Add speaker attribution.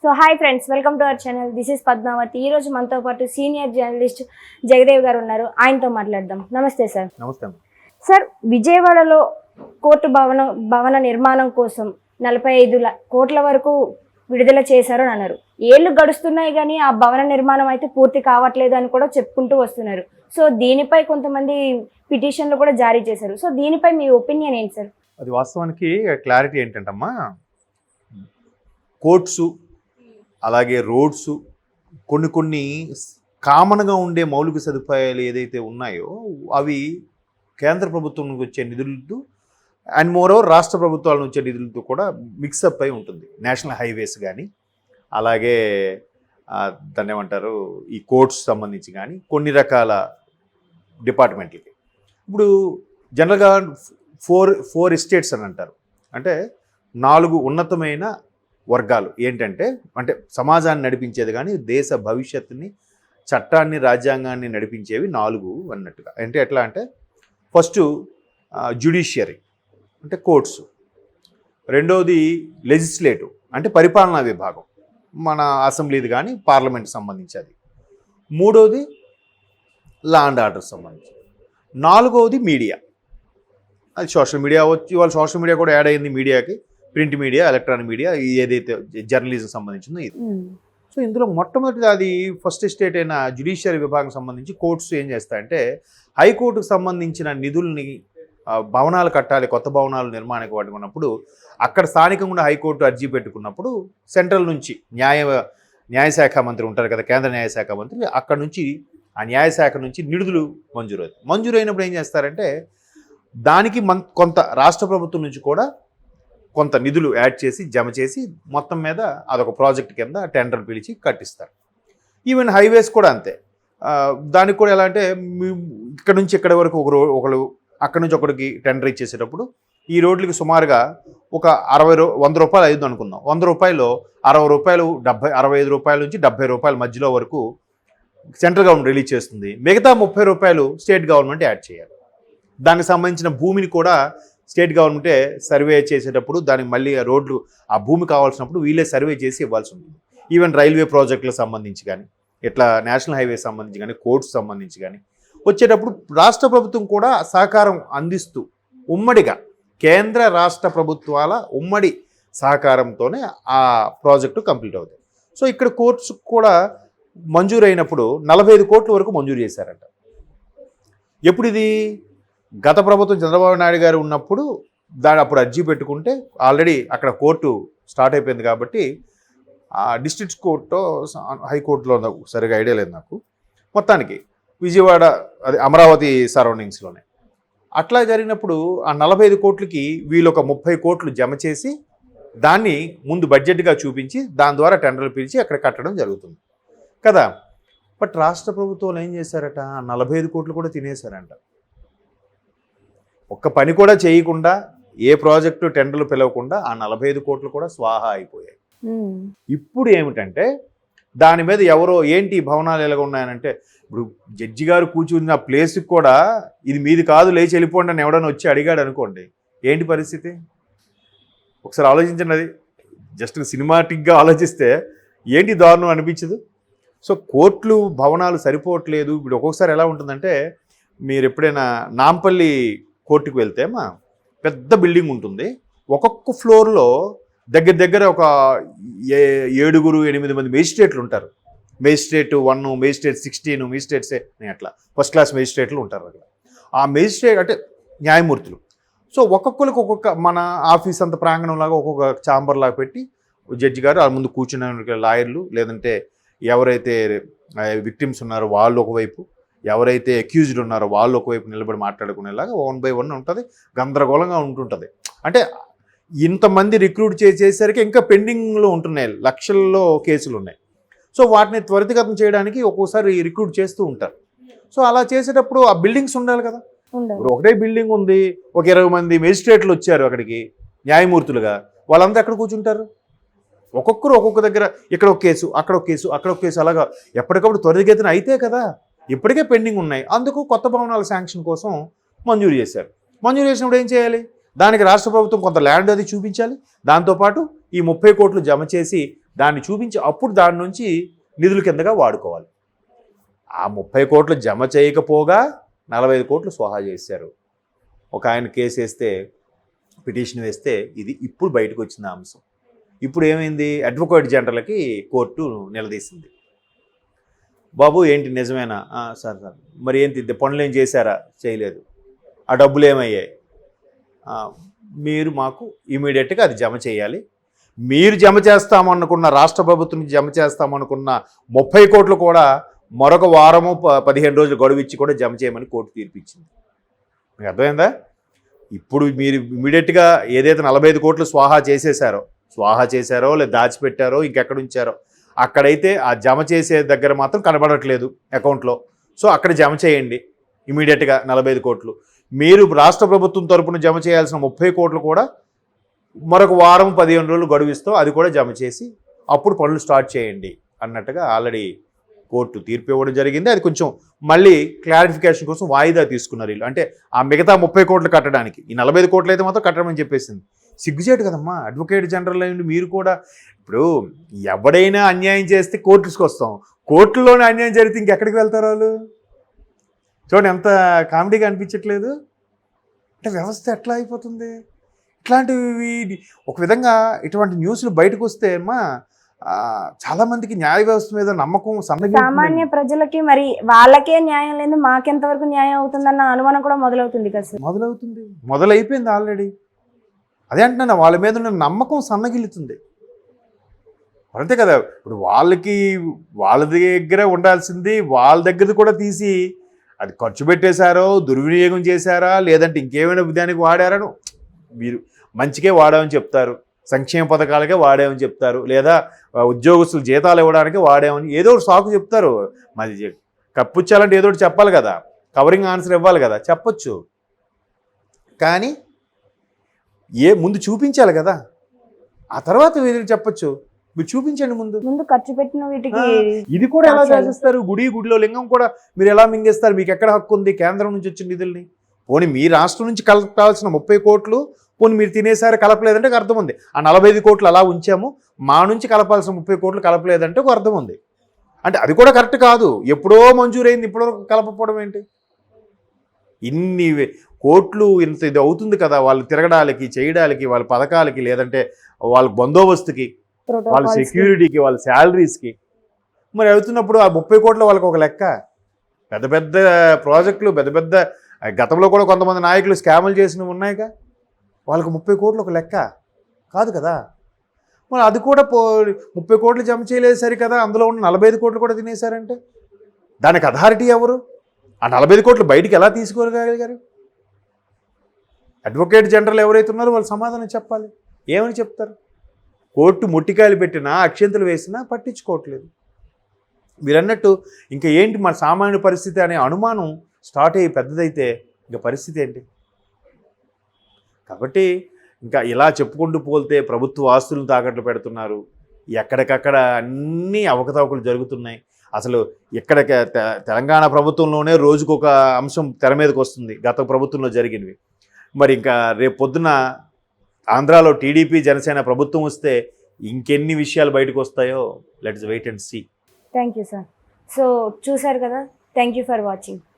Speaker 1: So hi friends, welcome to our channel. This is Padmavati. ఈ రోజు మనతో పాటు సీనియర్ జర్నలిస్ట్ జగదేవ్ గారు ఉన్నారు. ఆయనతో మాట్లాడదాం. నమస్తే సార్.
Speaker 2: నమస్తే.
Speaker 1: సార్, విజయవాడలో కోర్టు భవన నిర్మాణం కోసం 45 కోట్ల వరకు విడుదల చేశారు అని అన్నారు. ఏళ్ళు గడుస్తున్నాయి కానీ ఆ భవన నిర్మాణం అయితే పూర్తి కావట్లేదు అని కూడా చెప్పుకుంటూ వస్తున్నారు. సో దీనిపై కొంతమంది పిటిషన్లు కూడా జారీ చేశారు. సో దీనిపై మీ ఒపీనియన్ ఏంటి సార్?
Speaker 2: అది వాస్తవానికి క్లారిటీ ఏంటంటమ్మా, కోర్ట్సు అలాగే రోడ్స్ కొన్ని కామన్గా ఉండే మౌలిక సదుపాయాలు ఏదైతే ఉన్నాయో అవి కేంద్ర ప్రభుత్వం నుంచి వచ్చే నిధులతో అండ్ మోరోవర్ రాష్ట్ర ప్రభుత్వాల నుంచి వచ్చే నిధులతో కూడా మిక్సప్ అయి ఉంటుంది. నేషనల్ హైవేస్ కానీ అలాగే దాన్ని ఏమంటారు ఈ కోర్ట్స్ సంబంధించి కానీ కొన్ని రకాల డిపార్ట్మెంట్లకి. ఇప్పుడు జనరల్గా ఫోర్ ఎస్టేట్స్ అని అంటారు. అంటే 4 ఉన్నతమైన వర్గాలు ఏంటంటే, అంటే సమాజాన్ని నడిపించేది కానీ దేశ భవిష్యత్తుని, చట్టాన్ని, రాజ్యాంగాన్ని నడిపించేవి 4 అన్నట్టుగా. అంటే ఎట్లా అంటే, ఫస్ట్ జ్యుడిషియరీ అంటే కోర్ట్స్, రెండవది లెజిస్లేటివ్ అంటే పరిపాలనా విభాగం, మన అసెంబ్లీది కానీ పార్లమెంట్ సంబంధించేది, మూడవది లా అండ్ ఆర్డర్ సంబంధించి, నాలుగవది మీడియా. అది సోషల్ మీడియా వచ్చి వాళ్ళ సోషల్ మీడియా కూడా యాడ్ అయింది మీడియాకి, ప్రింట్ మీడియా, ఎలక్ట్రానిక్ మీడియా, ఏదైతే జర్నలిజం సంబంధించిందో ఇది. సో ఇందులో మొట్టమొదటిది అది ఫస్ట్ స్టేట్ అయిన జ్యుడిషియరీ విభాగం సంబంధించి కోర్ట్స్ ఏం చేస్తాయంటే, హైకోర్టుకు సంబంధించిన నిధుల్ని భవనాలు కట్టాలి, కొత్త భవనాలు నిర్మాణానికి వాడుకున్నప్పుడు అక్కడ స్థానికంగా ఉన్న హైకోర్టు అర్జీ పెట్టుకున్నప్పుడు సెంట్రల్ నుంచి న్యాయశాఖ మంత్రి ఉంటారు కదా, కేంద్ర న్యాయశాఖ మంత్రి, అక్కడ నుంచి ఆ న్యాయశాఖ నుంచి నిధులు మంజూరైనప్పుడు ఏం చేస్తారంటే, దానికి కొంత రాష్ట్ర ప్రభుత్వం నుంచి కూడా కొంత నిధులు యాడ్ చేసి జమ చేసి మొత్తం మీద అదొక ప్రాజెక్ట్ కింద టెండర్ పిలిచి కట్టిస్తారు. ఈవెన్ హైవేస్ కూడా అంతే. దానికి కూడా ఎలా అంటే, ఇక్కడ నుంచి ఇక్కడ వరకు ఒకరు అక్కడ నుంచి ఒకరికి టెండర్ ఇచ్చేసేటప్పుడు ఈ రోడ్లకి సుమారుగా ఒక 100 రూపాయలు అయింది అనుకుందాం. 100 రూపాయలు 60 రూపాయలు 65 రూపాయల నుంచి 70 రూపాయల మధ్యలో వరకు సెంట్రల్ గవర్నమెంట్ రిలీజ్ చేస్తుంది. మిగతా 30 రూపాయలు స్టేట్ గవర్నమెంట్ యాడ్ చేయాలి. దానికి సంబంధించిన భూమిని కూడా స్టేట్ గవర్నమెంటే సర్వే చేసేటప్పుడు దానికి మళ్ళీ రోడ్లు ఆ భూమి కావాల్సినప్పుడు వీళ్ళే సర్వే చేసి ఇవ్వాల్సి ఉంటుంది. ఈవెన్ రైల్వే ప్రాజెక్టులకు సంబంధించి కానీ, ఇట్లా నేషనల్ హైవే సంబంధించి కానీ, కోర్ట్స్ సంబంధించి కానీ వచ్చేటప్పుడు రాష్ట్ర ప్రభుత్వం కూడా సహకారం అందిస్తూ ఉమ్మడిగా కేంద్ర రాష్ట్ర ప్రభుత్వాల ఉమ్మడి సహకారంతోనే ఆ ప్రాజెక్టు కంప్లీట్ అవుతాయి. సో ఇక్కడ కోర్ట్స్ కూడా మంజూరైనప్పుడు 45 కోట్ల వరకు మంజూరు చేశారంట. ఎప్పుడు ఇది? గత ప్రభుత్వం చంద్రబాబు నాయుడు గారు ఉన్నప్పుడు అప్పుడు అర్జీ పెట్టుకుంటే ఆల్రెడీ అక్కడ కోర్టు స్టార్ట్ అయిపోయింది కాబట్టి ఆ డిస్ట్రిక్ట్ కోర్టు హైకోర్టులో సరిగా ఐడియా లేదు నాకు, మొత్తానికి విజయవాడ అది అమరావతి సరౌండింగ్స్లోనే అట్లా జరిగినప్పుడు ఆ 45 కోట్లకి వీళ్ళు ఒక 30 కోట్లు జమ చేసి దాన్ని ముందు బడ్జెట్గా చూపించి దాని ద్వారా టెండర్లు పిలిచి అక్కడ కట్టడం జరుగుతుంది కదా. బట్ రాష్ట్ర ప్రభుత్వాలు ఏం చేశారట, 45 కోట్లు కూడా తినేశారంట. ఒక్క పని కూడా చేయకుండా, ఏ ప్రాజెక్టు టెండర్లు పిలవకుండా ఆ 45 కోట్లు కూడా స్వాహా అయిపోయాయి. ఇప్పుడు ఏమిటంటే దాని మీద ఎవరో ఏంటి భవనాలు ఎలాగ ఉన్నాయనంటే, ఇప్పుడు జడ్జి గారు కూర్చున్న ప్లేస్కి కూడా ఇది మీది కాదు లేచి వెళ్ళిపోండి అని ఎవడన్నా వచ్చి అడిగాడు అనుకోండి, ఏంటి పరిస్థితి? ఒకసారి ఆలోచించండి. అది జస్ట్ సినిమాటిక్గా ఆలోచిస్తే ఏంటి దారుణం అనిపించదు? సో కోర్టులు భవనాలు సరిపోవట్లేదు. ఇప్పుడు ఒక్కొక్కసారి ఎలా ఉంటుందంటే, మీరు ఎప్పుడైనా నాంపల్లి కోర్టుకు వెళ్తే పెద్ద బిల్డింగ్ ఉంటుంది. ఒక్కొక్క ఫ్లోర్లో దగ్గర ఒక 7-8 మంది మేజిస్ట్రేట్లు ఉంటారు. మేజిస్ట్రేట్ 1, మేజిస్ట్రేట్ 16, మేజిస్ట్రేట్సే అట్లా ఫస్ట్ క్లాస్ మేజిస్ట్రేట్లు ఉంటారు అక్కడ. ఆ మేజిస్ట్రేట్ అంటే న్యాయమూర్తులు. సో ఒక్కొక్కరికి ఒక్కొక్క మన ఆఫీస్ అంత ప్రాంగణంలాగా ఒక్కొక్క ఛాంబర్ లాగా పెట్టి జడ్జి గారు ఆ ముందు కూర్చున్న లాయర్లు, లేదంటే ఎవరైతే విక్టిమ్స్ ఉన్నారో వాళ్ళు ఒకవైపు, ఎవరైతే అక్యూజ్డ్ ఉన్నారో వాళ్ళు ఒకవైపు నిలబడి మాట్లాడుకునేలాగా 1 by 1 ఉంటుంది. గందరగోళంగా ఉంటుంటుంది. అంటే ఇంతమంది రిక్రూట్ చేసేసరికి ఇంకా పెండింగ్లో ఉంటున్నాయి, లక్షల్లో కేసులు ఉన్నాయి. సో వాటిని త్వరితగతం చేయడానికి ఒక్కోసారి రిక్రూట్ చేస్తూ ఉంటారు. సో అలా చేసేటప్పుడు ఆ బిల్డింగ్స్ ఉండాలి కదా. ఇప్పుడు ఒకటే బిల్డింగ్ ఉంది, ఒక 20 మంది మేజిస్ట్రేట్లు వచ్చారు అక్కడికి న్యాయమూర్తులుగా, వాళ్ళంతా ఎక్కడ కూర్చుంటారు? ఒక్కొక్కరు ఒక్కొక్క దగ్గర, ఇక్కడ ఒక కేసు, అక్కడ ఒక కేసు, అక్కడ ఒక కేసు, అలాగా ఎప్పటికప్పుడు త్వరితగతిన అయితే కదా. ఇప్పటికే పెండింగ్ ఉన్నాయి. అందుకు కొత్త భవనాల శాంక్షన్ కోసం మంజూరు చేశారు. మంజూరు చేసినప్పుడు ఏం చేయాలి? దానికి రాష్ట్ర ప్రభుత్వం కొంత ల్యాండ్ అది చూపించాలి. దాంతోపాటు ఈ 30 కోట్లు జమ చేసి దాన్ని చూపించి అప్పుడు దాని నుంచి నిధుల కిందగా వాడుకోవాలి. ఆ 30 కోట్లు జమ చేయకపోగా 45 కోట్లు స్వాహా చేశారు. ఒక ఆయన కేసు వేస్తే, పిటిషన్ వేస్తే ఇది ఇప్పుడు బయటకు వచ్చిన అంశం. ఇప్పుడు ఏమైంది, అడ్వకేట్ జనరల్కి కోర్టు నిలదీసింది. బాబు ఏంటి నిజమేనా? సార్ మరి ఏంటి పనులు ఏం చేశారా? చేయలేదు. ఆ డబ్బులు ఏమయ్యాయి? మీరు మాకు ఇమీడియట్గా అది జమ చేయాలి. మీరు జమ చేస్తామనుకున్న, రాష్ట్ర ప్రభుత్వం జమ చేస్తామనుకున్న 30 కోట్లు కూడా మరొక వారము 15 రోజులు గడువు ఇచ్చి కూడా జమ చేయమని కోర్టు తీర్పిచ్చింది. మీకు అర్థమైందా? ఇప్పుడు మీరు ఇమీడియట్గా ఏదైతే 45 కోట్లు స్వాహా చేశారో లేదా దాచిపెట్టారో ఇంకెక్కడ ఉంచారో అక్కడైతే ఆ జమ చేసే దగ్గర మాత్రం కనబడట్లేదు అకౌంట్లో. సో అక్కడ జమ చేయండి ఇమీడియట్గా 45 కోట్లు. మీరు రాష్ట్ర ప్రభుత్వం తరపున జమ చేయాల్సిన 30 కోట్లు కూడా మరొక వారం 15 రోజులు గడువిస్తూ అది కూడా జమ చేసి అప్పుడు పనులు స్టార్ట్ చేయండి అన్నట్టుగా ఆల్రెడీ కోర్టు తీర్పు ఇవ్వడం జరిగింది. అది కొంచెం మళ్ళీ క్లారిఫికేషన్ కోసం వాయిదా తీసుకున్నారు వీళ్ళు. అంటే ఆ మిగతా 30 కోట్లు కట్టడానికి, ఈ 45 కోట్లు అయితే మాత్రం కట్టమని చెప్పేసింది. సిగ్గుచేటు కదమ్మా, అడ్వకేట్ జనరల్ అయ్యింది మీరు కూడా. ఇప్పుడు ఎవడైనా అన్యాయం చేస్తే కోర్టుకి వస్తాం, కోర్టులోనే అన్యాయం జరిగితే ఇంకెక్కడికి వెళ్తారు వాళ్ళు? చూడండి ఎంత కామెడీగా అనిపించట్లేదు. అంటే వ్యవస్థ ఎట్లా అయిపోతుంది? ఇట్లాంటివి ఒక విధంగా ఇటువంటి న్యూస్లు బయటకు వస్తే అమ్మా చాలామందికి న్యాయ వ్యవస్థ మీద నమ్మకం
Speaker 1: సామాన్య ప్రజలకి మరి వాళ్ళకే న్యాయం లేదు, మాకెంతవరకు న్యాయం అవుతుందన్న అనుమానం కూడా మొదలవుతుంది కదా సార్.
Speaker 2: మొదలైపోయింది ఆల్రెడీ. అదే అంటున్నా, వాళ్ళ మీద ఉన్న నమ్మకం సన్నగిలుతుంది అంతే కదా. ఇప్పుడు వాళ్ళ దగ్గర ఉండాల్సింది వాళ్ళ దగ్గర కూడా తీసి అది ఖర్చు పెట్టేశారో, దుర్వినియోగం చేశారా, లేదంటే ఇంకేమైనా దానికి వాడారో. మీరు మంచికే వాడామని చెప్తారు, సంక్షేమ పథకాలకే వాడామని చెప్తారు, లేదా ఉద్యోగస్తులు జీతాలు ఇవ్వడానికి వాడామని ఏదో ఒకటి సాకు చెప్తారు. మరి కప్పుచ్చాలంటే ఏదో ఒకటి చెప్పాలి కదా, కవరింగ్ ఆన్సర్ ఇవ్వాలి కదా, చెప్పొచ్చు. కానీ ముందు చూపించాలి కదా, ఆ తర్వాత వీరికి చెప్పొచ్చు. మీరు చూపించండి ముందు
Speaker 1: ఖర్చు పెట్టిన వీటికి.
Speaker 2: ఇది కూడా ఎలా చేసేస్తారు? గుడిలో లింగం కూడా మీరు ఎలా మింగేస్తారు? మీకు ఎక్కడ హక్కు ఉంది కేంద్రం నుంచి వచ్చిన నిధుల్ని? పోనీ మీ రాష్ట్రం నుంచి కలపాల్సిన 30 కోట్లు పోనీ మీరు తినేసారి కలపలేదంటే ఒక అర్థం ఉంది. ఆ 45 కోట్లు అలా ఉంచాము, మా నుంచి కలపాల్సిన 30 కోట్లు కలపలేదంటే ఒక అర్థం ఉంది. అంటే అది కూడా కరెక్ట్ కాదు. ఎప్పుడో మంజూరైంది, ఇప్పుడు కలపకపోవడం ఏంటి? ఇన్ని కోట్లు ఇంత ఇది అవుతుంది కదా వాళ్ళు తిరగడానికి, చేయడానికి, వాళ్ళ పథకాలకి, లేదంటే వాళ్ళ బందోబస్తుకి, వాళ్ళ సెక్యూరిటీకి, వాళ్ళ శాలరీస్కి. మరి అవుతున్నప్పుడు ఆ 30 కోట్ల వాళ్ళకి ఒక లెక్క. పెద్ద పెద్ద ప్రాజెక్టులు, పెద్ద పెద్ద గతంలో కూడా కొంతమంది నాయకులు స్కాములు చేసినవి ఉన్నాయిగా, వాళ్ళకి 30 కోట్లు ఒక లెక్క కాదు కదా. మరి అది కూడా 30 కోట్లు జమ చేయలేదు సరి కదా, అందులో ఉన్న 45 కోట్లు కూడా తినేశారంటే దానికి అథారిటీ ఎవరు? ఆ 45 కోట్లు బయటికి ఎలా తీసుకోగలిగారు? అడ్వకేట్ జనరల్ ఎవరైతే ఉన్నారో వాళ్ళు సమాధానం చెప్పాలి. ఏమని చెప్తారు? కోర్టు మొట్టికాయలు పెట్టినా, అక్షంతలు వేసినా పట్టించుకోవట్లేదు. మీరన్నట్టు ఇంకా ఏంటి మన సామాన్య పరిస్థితి అనే అనుమానం స్టార్ట్ అయ్యి పెద్దదైతే ఇంకా పరిస్థితి ఏంటి? కాబట్టి ఇంకా ఇలా చెప్పుకుంటూ పోతే ప్రభుత్వ ఆస్తులను తాకట్లు పెడుతున్నారు, ఎక్కడికక్కడ అన్నీ అవకతవకలు జరుగుతున్నాయి. అసలు ఇక్కడ తెలంగాణ ప్రభుత్వంలోనే రోజుకొక అంశం తెర మీదకి వస్తుంది గత ప్రభుత్వంలో జరిగినవి. మరి ఇంకా రేపు పొద్దున ఆంధ్రాలో టీడీపీ జనసేన ప్రభుత్వం వస్తే ఇంకెన్ని విషయాలు బయటకు వస్తాయో let's wait and see.
Speaker 1: Thank you sir. So చూసారు కదా, థ్యాంక్ యూ ఫర్ వాచింగ్.